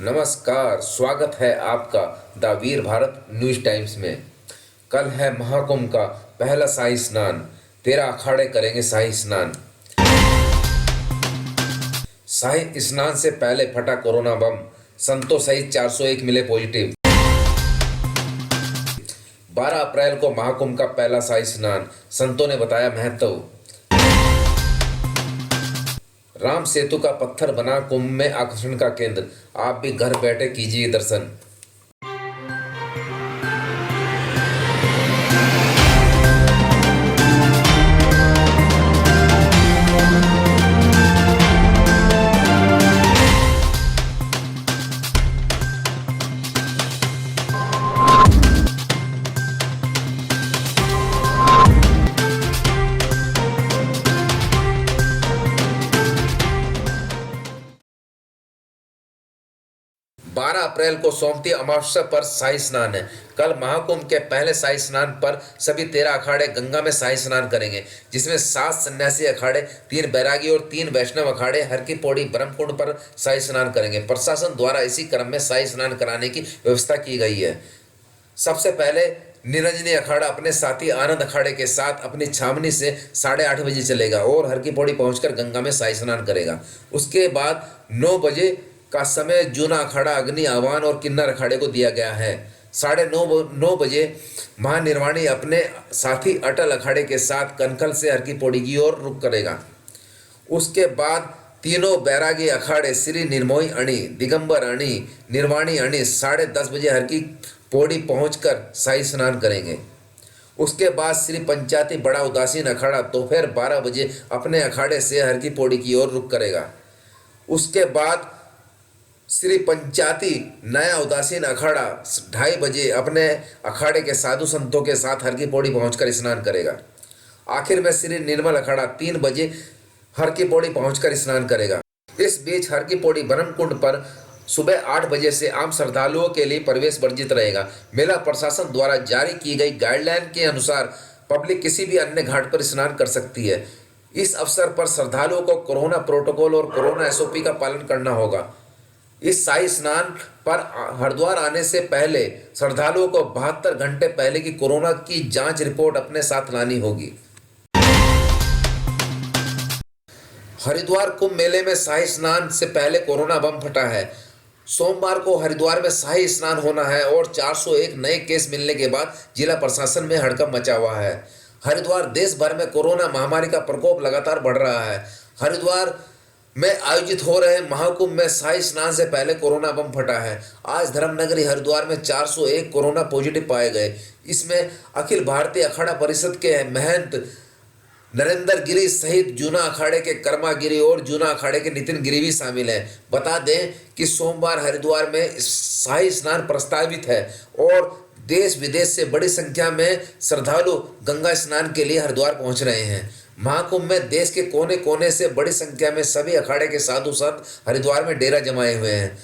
नमस्कार, स्वागत है आपका the Veer Bharat news times में। कल है महाकुंभ का पहला शाही स्नान। 13 अखाड़े करेंगे शाही स्नान। शाही स्नान से पहले फटा कोरोना बम, संतों सहित 401 मिले पॉजिटिव। 12 अप्रैल को महाकुंभ का पहला शाही स्नान, संतों ने बताया महत्व। राम सेतु का पत्थर बना कुंभ में आकर्षण का केंद्र, आप भी घर बैठे कीजिए दर्शन। बारह अप्रैल को सोमती अमावस्या पर शाही स्नान है। कल महाकुंभ के पहले शाही स्नान पर सभी 13 अखाड़े गंगा में शाही स्नान करेंगे, जिसमें 7 सन्यासी अखाड़े, 3 बैरागी और 3 वैष्णव अखाड़े हर की पौड़ी ब्रह्मकुंड पर शाही स्नान करेंगे। प्रशासन द्वारा इसी क्रम में शाही स्नान कराने की व्यवस्था की गई है। सबसे पहले निरंजनी अखाड़ा अपने साथी आनंद अखाड़े के साथ अपनी छावनी से 8:30 बजे चलेगा और हर की पौड़ी पहुंचकर गंगा में शाही स्नान करेगा। उसके बाद 9 बजे का समय जूना अखाड़ा अग्नि आह्वान और किन्नर अखाड़े को दिया गया है। 9:30 बजे महानिर्वाणी अपने साथी अटल अखाड़े के साथ कनखल से हर की पौड़ी की ओर रुख करेगा। उसके बाद तीनों बैरागी अखाड़े श्री निर्मोही अणी, दिगंबर अणी, निर्वाणी अणी 10:30 बजे हर की पौड़ी पहुंचकर शाही स्नान करेंगे। उसके बाद श्री पंचायती बड़ा उदासीन अखाड़ा दोपहर 12 बजे अपने अखाड़े से हर की पौड़ी की ओर रुख करेगा। उसके बाद श्री पंचायती नया उदासीन अखाड़ा 2:30 बजे अपने अखाड़े के साधु संतों के साथ हर की पौड़ी पहुंचकर स्नान करेगा। आखिर में श्री निर्मल अखाड़ा 3 बजे हर की पौड़ी पहुंचकर स्नान करेगा। इस बीच हर की पौड़ी ब्रह्मकुंड पर सुबह 8 बजे से आम श्रद्धालुओं के लिए प्रवेश वर्जित रहेगा। मेला प्रशासन द्वारा जारी की गई गाइडलाइन के अनुसार पब्लिक किसी भी अन्य घाट पर स्नान कर सकती है। इस अवसर पर श्रद्धालुओं को कोरोना प्रोटोकॉल और कोरोना SOP का पालन करना होगा। इस शाही स्नान पर हरिद्वार आने से पहले श्रद्धालुओं को 72 घंटे पहले की कोरोना की जांच रिपोर्ट अपने साथ लानी होगी। हरिद्वार कुंभ मेले में शाही स्नान से पहले कोरोना बम फटा है। सोमवार को हरिद्वार में शाही स्नान होना है और 401 नए केस मिलने के बाद जिला प्रशासन में हड़कंप मचा हुआ है। हरिद्वार देश भर में कोरोना महामारी का प्रकोप लगातार बढ़ रहा है। हरिद्वार में आयोजित हो रहे महाकुंभ में शाही स्नान से पहले कोरोना बम फटा है। आज धर्मनगरी हरिद्वार में 401 कोरोना पॉजिटिव पाए गए। इसमें अखिल भारतीय अखाड़ा परिषद के महंत नरेंद्र गिरी सहित जूना अखाड़े के कर्मा गिरी और जूना अखाड़े के नितिन गिरी भी शामिल हैं। बता दें कि सोमवार हरिद्वार में शाही स्नान प्रस्तावित है और देश विदेश से बड़ी संख्या में श्रद्धालु गंगा स्नान के लिए हरिद्वार पहुंच रहे हैं। महाकुंभ में देश के कोने कोने से बड़ी संख्या में सभी अखाड़े के साधु संत हरिद्वार में डेरा जमाए हुए हैं।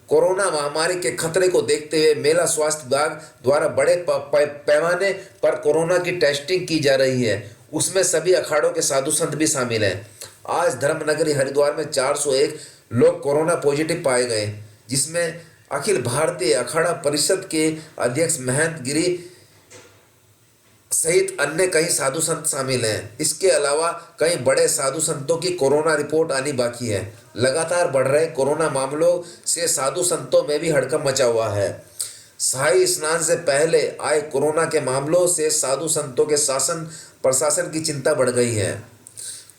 कोरोना महामारी के खतरे को देखते हुए मेला स्वास्थ्य विभाग द्वारा बड़े पैमाने पर कोरोना की टेस्टिंग की जा रही है। उसमें सभी अखाड़ों के साधु संत भी शामिल हैं। आज धर्मनगरी हरिद्वार में 401 लोग कोरोना पॉजिटिव पाए गए, जिसमें अखिल भारतीय अखाड़ा परिषद के अध्यक्ष महंत गिरी सहित अन्य कई साधु संत शामिल हैं। इसके अलावा कई बड़े साधु संतों की कोरोना रिपोर्ट आनी बाकी है। लगातार बढ़ रहे कोरोना मामलों से साधु संतों में भी हड़कंप मचा हुआ है। शाही स्नान से पहले आए कोरोना के मामलों से साधु संतों के शासन प्रशासन की चिंता बढ़ गई है।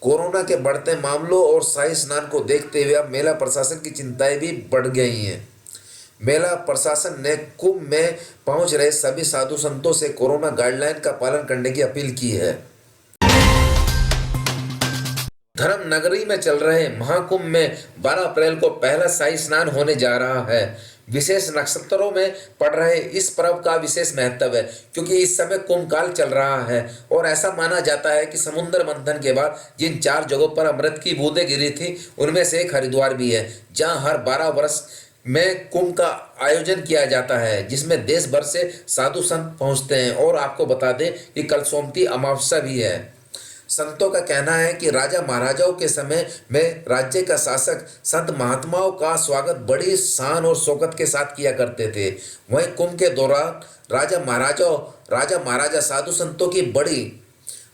कोरोना के बढ़ते मामलों और शाही स्नान को देखते हुए अब मेला प्रशासन की चिंताएं भी बढ़ गई हैं। मेला प्रशासन ने कुंभ में पहुंच रहे सभी साधु संतों से कोरोना गाइडलाइन का पालन करने की अपील की है। धर्म नगरी में चल रहे महाकुंभ में 12 अप्रैल को पहला शाही स्नान होने जा रहा है। विशेष नक्षत्रों में पड़ रहे इस पर्व का विशेष महत्व है, क्योंकि इस समय कुंभ काल चल रहा है और ऐसा माना जाता है कि समुद्र मंथन के बाद जिन 4 जगहों पर अमृत की बूंदें गिरी थी, उनमें से एक हरिद्वार भी है, जहां हर 12 वर्ष में कुंभ का आयोजन किया जाता है, जिसमें देश भर से साधु संत पहुंचते हैं। और आपको बता दें कि कल सोमती अमावस्या भी है। संतों का कहना है कि राजा महाराजाओं के समय में राज्य का शासक संत महात्माओं का स्वागत बड़ी शान और शौकत के साथ किया करते थे। वहीं कुंभ के दौरान राजा महाराजा साधु संतों की बड़ी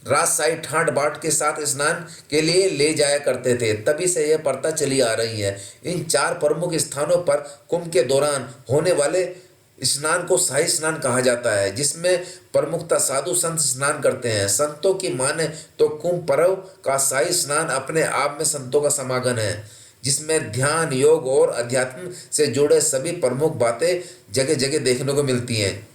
राजशाही ठाट बाट के साथ स्नान के लिए ले जाया करते थे। तभी से यह प्रथा चली आ रही है। इन 4 प्रमुख स्थानों पर कुंभ के दौरान होने वाले स्नान को शाही स्नान कहा जाता है, जिसमें प्रमुखता साधु संत स्नान करते हैं। संतों की माने तो कुंभ पर्व का शाही स्नान अपने आप में संतों का समागम है, जिसमें ध्यान, योग और अध्यात्म से जुड़े सभी प्रमुख बातें जगह जगह देखने को मिलती हैं।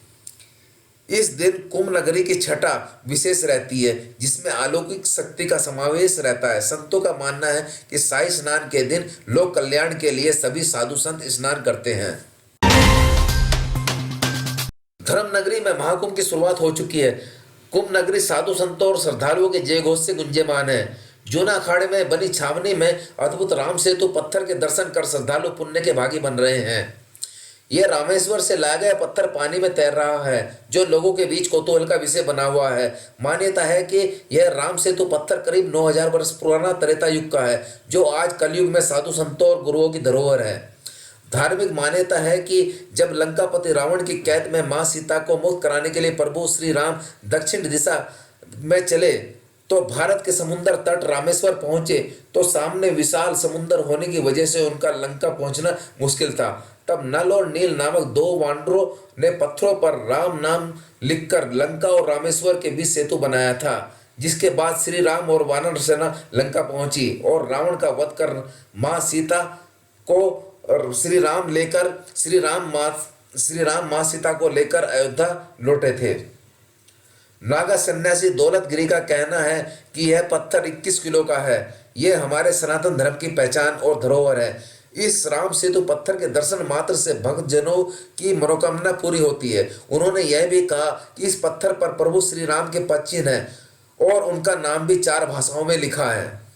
इस दिन कुंभ नगरी की छठा विशेष रहती है, जिसमें अलौकिक शक्ति का समावेश रहता है। संतों का मानना है कि शाही स्नान के दिन लोक कल्याण के लिए सभी साधु संत स्नान करते हैं। धर्म नगरी में महाकुंभ की शुरुआत हो चुकी है। कुंभ नगरी साधु संतों और श्रद्धालुओं के जय घोष से गुंजयमान है। जूना अखाड़े में बनी छावनी में अद्भुत राम सेतु पत्थर के दर्शन कर श्रद्धालु पुण्य के भागी बन रहे हैं। यह रामेश्वर से लाया गया पत्थर पानी में तैर रहा है, जो लोगों के बीच कौतूहल का विषय बना हुआ है। मान्यता है कि यह राम सेतु पत्थर करीब 9000 वर्ष पुराना त्रेता युग का है, जो आज कलयुग में साधु संतों और गुरुओं की धरोहर है। धार्मिक मान्यता है कि जब लंकापति रावण की कैद में मां सीता को मुक्त कराने के लिए प्रभु श्री राम दक्षिण दिशा में चले तो भारत के समुद्र तट रामेश्वर पहुंचे, तो सामने विशाल समुद्र होने की वजह से उनका लंका पहुंचना मुश्किल था। तब नल और नील नामक 2 वानरों ने पत्थरों पर राम नाम लिखकर लंका और रामेश्वर के बीच सेतु बनाया था, जिसके बाद श्री राम और वानर सेना लंका पहुंची और रावण का वध कर मां सीता को श्री राम मां सीता को लेकर अयोध्या लौटे थे। नागा सन्यासी दौलतगिरी का कहना है कि यह पत्थर 21 किलो का है। यह हमारे सनातन धर्म की पहचान और धरोहर है। इस राम सेतु पत्थर के दर्शन मात्र से भक्तजनों की मनोकामना पूरी होती है। उन्होंने यह भी कहा कि इस पत्थर पर प्रभु श्री राम के पद चिन्ह है और उनका नाम भी 4 भाषाओं में लिखा है।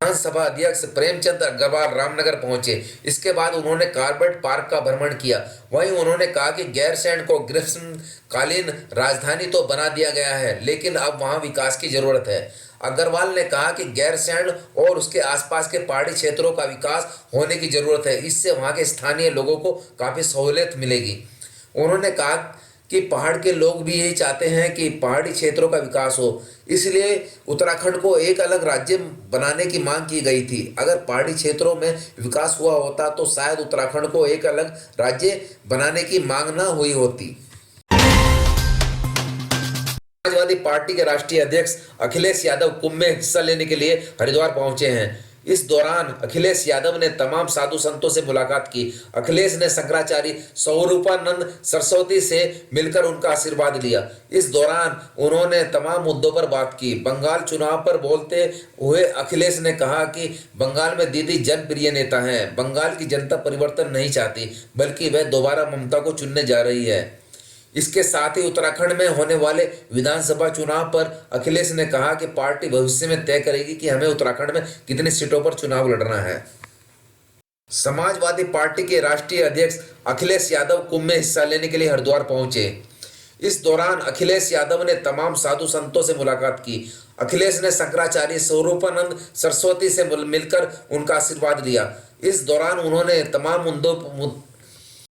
विधानसभा अध्यक्ष प्रेमचंद अग्रवाल रामनगर पहुंचे। इसके बाद उन्होंने कार्बेट पार्क का भ्रमण किया। वहीं उन्होंने कहा कि गैरसैंण को ग्रीष्मकालीन राजधानी तो बना दिया गया है, लेकिन अब वहां विकास की जरूरत है। अग्रवाल ने कहा कि गैरसैंण और उसके आसपास के पहाड़ी क्षेत्रों का विकास होने की जरूरत है। इससे वहां के स्थानीय लोगों को काफी सहूलियत मिलेगी। उन्होंने कहा कि पहाड़ के लोग भी यही चाहते हैं कि पहाड़ी क्षेत्रों का विकास हो, इसलिए उत्तराखंड को एक अलग राज्य बनाने की मांग की गई थी। अगर पहाड़ी क्षेत्रों में विकास हुआ होता तो शायद उत्तराखंड को एक अलग राज्य बनाने की मांग न हुई होती। समाजवादी पार्टी के राष्ट्रीय अध्यक्ष अखिलेश यादव कुंभ में हिस्सा लेने के लिए हरिद्वार पहुंचे हैं। इस दौरान अखिलेश यादव ने तमाम साधु संतों से मुलाकात की। अखिलेश ने शंकराचार्य स्वरूपानंद सरस्वती से मिलकर उनका आशीर्वाद लिया। इस दौरान उन्होंने तमाम मुद्दों पर बात की। बंगाल चुनाव पर बोलते हुए अखिलेश ने कहा कि बंगाल में दीदी जनप्रिय नेता हैं। बंगाल की जनता परिवर्तन नहीं चाहती, बल्कि वह दोबारा ममता को चुनने जा रही है। इसके साथ ही उत्तराखंड में होने वाले विधानसभा चुनाव पर अखिलेश ने कहा कि पार्टी भविष्य में तय करेगी कि हमें उत्तराखंड में कितनी सीटों पर चुनाव लड़ना है। समाजवादी पार्टी के राष्ट्रीय अध्यक्ष अखिलेश यादव कुंभ में हिस्सा लेने के लिए हरिद्वार पहुंचे। इस दौरान अखिलेश यादव ने तमाम साधु संतों से मुलाकात की। अखिलेश ने शंकराचार्य स्वरूपानंद सरस्वती से मिलकर उनका आशीर्वाद लिया। इस दौरान उन्होंने तमाम